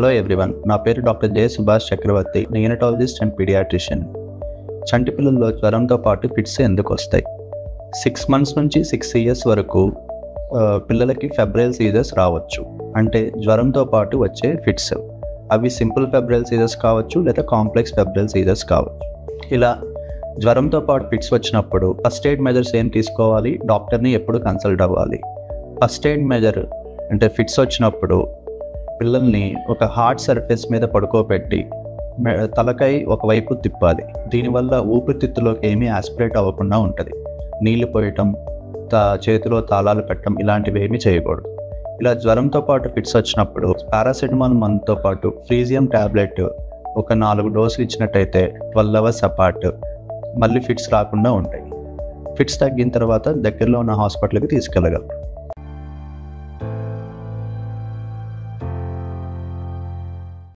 Hello everyone, నా పేరు doctor J Subhash Chakravarthy, neonatologist and paediatrician. చంటి పిల్లల్లో జ్వరంతో పాటు ఫిట్స్ ఎందుకు వస్తాయి? 6 months నుంచి 6 years వరకు పిల్లలకి ఫెబ్రైల్ సీజర్స్ రావచ్చు. అంటే జ్వరంతో పాటు వచ్చే ఫిట్స్. అవి సింపుల్ ఫెబ్రైల్ సీజర్స్ కావచ్చు, లేదా కాంప్లెక్స్ ఫెబ్రైల్ సీజర్స్ కావచ్చు. ఇలా జ్వరంతో పాటు ఫిట్స్ వచ్చినప్పుడు ఫస్ట్ ఎయిడ్ మెజర్స్ ఏం తీసుకోవాలి? డాక్టర్ని ఎప్పుడు కన్సల్ట్ అవ్వాలి? ఫస్ట్ ఎయిడ్ మెజర్ అంటే ఫిట్స్ వచ్చినప్పుడు పిల్లల్ని ఒక హార్డ్ సర్ఫేస్ మీద పడుకోబెట్టి తలకాయ ఒకవైపు తిప్పాలి. దీనివల్ల ఊపిరితిత్తులోకి ఏమీ ఆస్పిరేట్ అవ్వకుండా ఉంటుంది. నీళ్లు పోయటం, చేతిలో తాళాలు పెట్టడం ఇలాంటివి ఏమీ చేయకూడదు. ఇలా జ్వరంతో పాటు ఫిట్స్ వచ్చినప్పుడు పారాసెటమాల్ మందుతో పాటు ఫ్రీజియం ట్యాబ్లెట్ ఒక 4 డోసులు ఇచ్చినట్టయితే 12 hours అపార్ట్ మళ్ళీ ఫిట్స్ రాకుండా ఉంటాయి. ఫిట్స్ తగ్గిన తర్వాత దగ్గరలో ఉన్న హాస్పిటల్కి తీసుకెళ్ళగలరు.